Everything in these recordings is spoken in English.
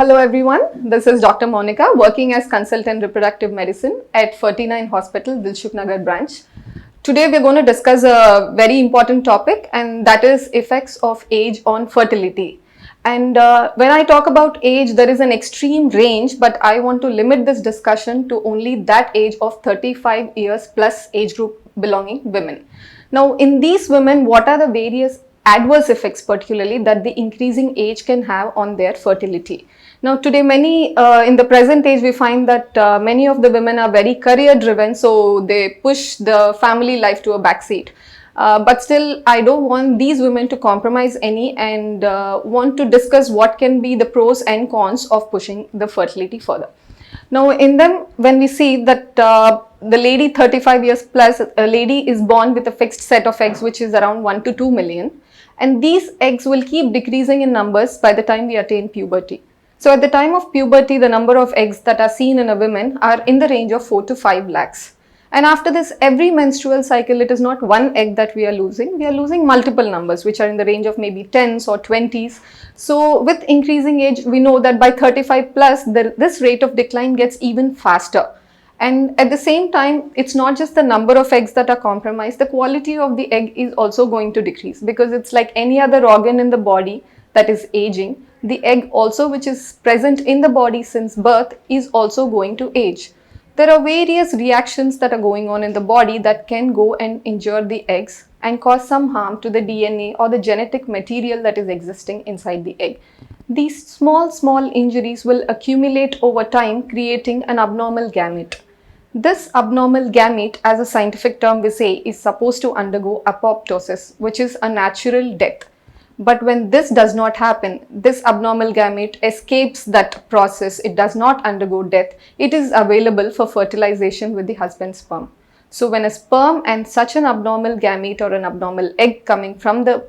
Hello everyone, this is Dr. Monica working as consultant reproductive medicine at 49 Hospital, Dilshuk Nagar branch. Today we are going to discuss a very important topic, and that is effects of age on fertility. And when I talk about age, there is an extreme range, but I want to limit this discussion to only that age of 35 years plus age group belonging women. Now in these women, what are the various adverse effects particularly that the increasing age can have on their fertility? Now today in the present age we find that many of the women are very career driven, so they push the family life to a backseat. But still I don't want these women to compromise any, and want to discuss what can be the pros and cons of pushing the fertility further. Now in them, when we see that the lady 35 years plus, a lady is born with a fixed set of eggs which is around 1 to 2 million, and these eggs will keep decreasing in numbers by the time we attain puberty. So at the time of puberty, the number of eggs that are seen in a woman are in the range of 4 to 5 lakhs. And after this, every menstrual cycle, it is not one egg that we are losing multiple numbers which are in the range of maybe 10s or 20s. So with increasing age, we know that by 35 plus, this rate of decline gets even faster. And at the same time, it's not just the number of eggs that are compromised, the quality of the egg is also going to decrease, because it's like any other organ in the body that is aging. The egg also, which is present in the body since birth, is also going to age. There are various reactions that are going on in the body that can go and injure the eggs and cause some harm to the DNA or the genetic material that is existing inside the egg. These small injuries will accumulate over time, creating an abnormal gamete. This abnormal gamete, as a scientific term we say, is supposed to undergo apoptosis, which is a natural death. But when this does not happen, this abnormal gamete escapes that process, it does not undergo death, it is available for fertilization with the husband's sperm. So when a sperm and such an abnormal gamete or an abnormal egg coming from the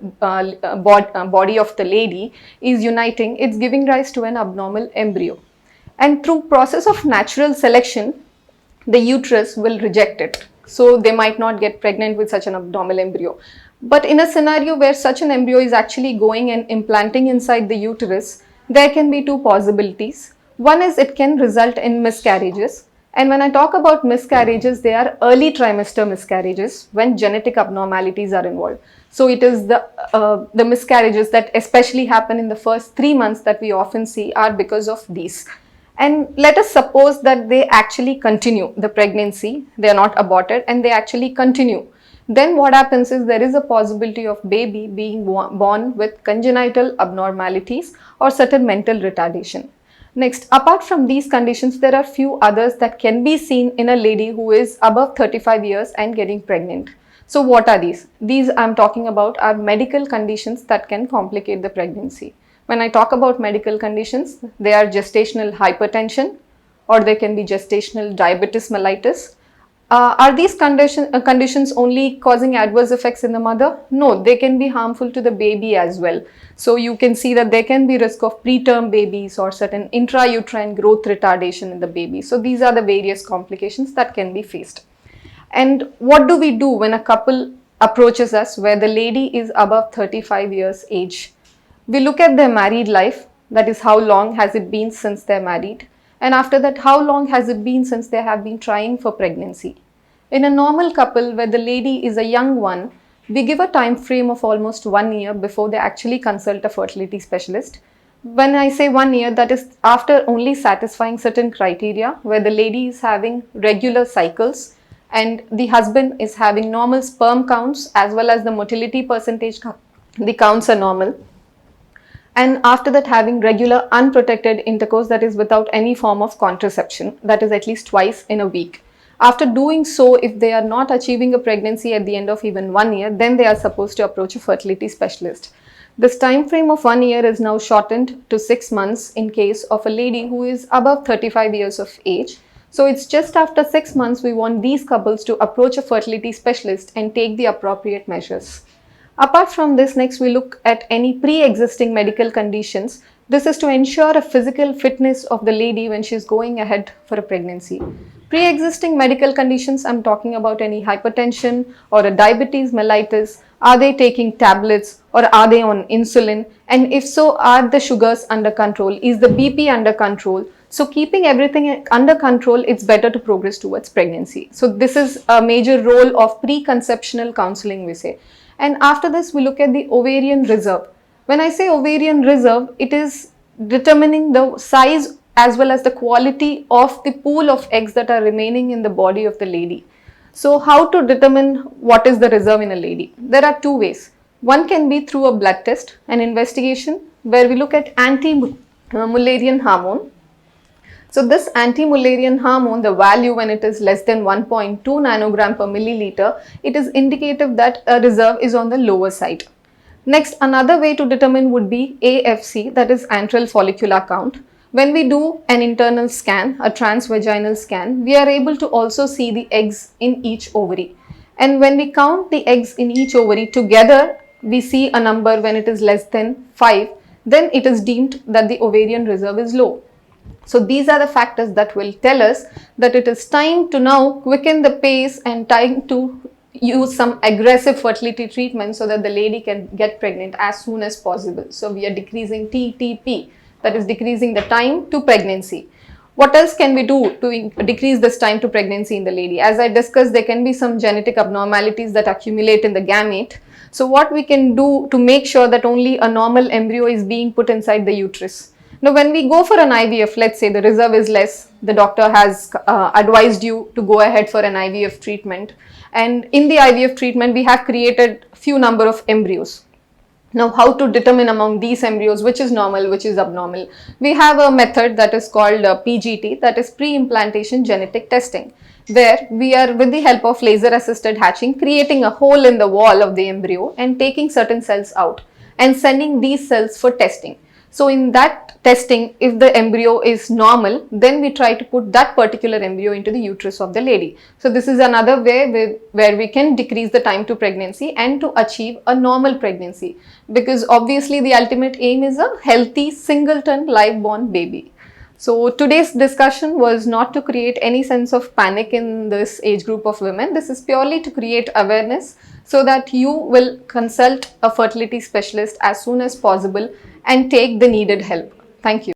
body of the lady is uniting, it's giving rise to an abnormal embryo. And through process of natural selection, the uterus will reject it. So they might not get pregnant with such an abnormal embryo. But in a scenario where such an embryo is actually going and implanting inside the uterus, there can be two possibilities. One is it can result in miscarriages. And when I talk about miscarriages, they are early trimester miscarriages when genetic abnormalities are involved. So it is the miscarriages that especially happen in the first 3 months that we often see are because of these. And let us suppose that they actually continue the pregnancy, they are not aborted and they actually continue. Then what happens is there is a possibility of baby being born with congenital abnormalities or certain mental retardation. Next, apart from these conditions, there are few others that can be seen in a lady who is above 35 years and getting pregnant. So what are these? These I'm talking about are medical conditions that can complicate the pregnancy. When I talk about medical conditions, they are gestational hypertension, or they can be gestational diabetes mellitus. Are these conditions only causing adverse effects in the mother? No, they can be harmful to the baby as well. So you can see that there can be risk of preterm babies or certain intrauterine growth retardation in the baby. So these are the various complications that can be faced. And what do we do when a couple approaches us where the lady is above 35 years age? We look at their married life, that is how long has it been since they're married, and after that how long has it been since they have been trying for pregnancy. In a normal couple where the lady is a young one, we give a time frame of almost 1 year before they actually consult a fertility specialist. When I say 1 year, that is after only satisfying certain criteria where the lady is having regular cycles and the husband is having normal sperm counts as well as the motility percentage, the counts are normal. And after that having regular unprotected intercourse, that is without any form of contraception, that is at least twice in a week. After doing so, if they are not achieving a pregnancy at the end of even 1 year, then they are supposed to approach a fertility specialist. This time frame of 1 year is now shortened to 6 months in case of a lady who is above 35 years of age. So it's just after 6 months we want these couples to approach a fertility specialist and take the appropriate measures. Apart from this, next we look at any pre-existing medical conditions. This is to ensure a physical fitness of the lady when she is going ahead for a pregnancy. Pre-existing medical conditions, I'm talking about any hypertension or a diabetes mellitus. Are they taking tablets or are they on insulin? And if so, are the sugars under control? Is the BP under control? So keeping everything under control, it's better to progress towards pregnancy. So this is a major role of preconceptional counseling, we say. And after this, we look at the ovarian reserve. When I say ovarian reserve, it is determining the size as well as the quality of the pool of eggs that are remaining in the body of the lady. So how to determine what is the reserve in a lady? There are two ways. One can be through a blood test, an investigation where we look at anti-Mullerian hormone. So this anti-Mullerian hormone, the value when it is less than 1.2 nanogram per milliliter, it is indicative that a reserve is on the lower side. Next, another way to determine would be AFC, that is antral follicular count. When we do an internal scan, a transvaginal scan, we are able to also see the eggs in each ovary. And when we count the eggs in each ovary together, we see a number when it is less than 5, then it is deemed that the ovarian reserve is low. So these are the factors that will tell us that it is time to now quicken the pace and time to use some aggressive fertility treatment so that the lady can get pregnant as soon as possible. So we are decreasing TTP, that is decreasing the time to pregnancy. What else can we do to decrease this time to pregnancy in the lady? As I discussed, there can be some genetic abnormalities that accumulate in the gamete. So what we can do to make sure that only a normal embryo is being put inside the uterus. Now, when we go for an IVF, let's say the reserve is less, the doctor has advised you to go ahead for an IVF treatment. And in the IVF treatment, we have created few number of embryos. Now, how to determine among these embryos which is normal, which is abnormal? We have a method that is called PGT, that is pre-implantation genetic testing, where we are, with the help of laser assisted hatching, creating a hole in the wall of the embryo and taking certain cells out and sending these cells for testing. So in that testing, if the embryo is normal, then we try to put that particular embryo into the uterus of the lady. So this is another way where we can decrease the time to pregnancy and to achieve a normal pregnancy, because obviously the ultimate aim is a healthy singleton live born baby. So today's discussion was not to create any sense of panic in this age group of women. This is purely to create awareness so that you will consult a fertility specialist as soon as possible and take the needed help. Thank you.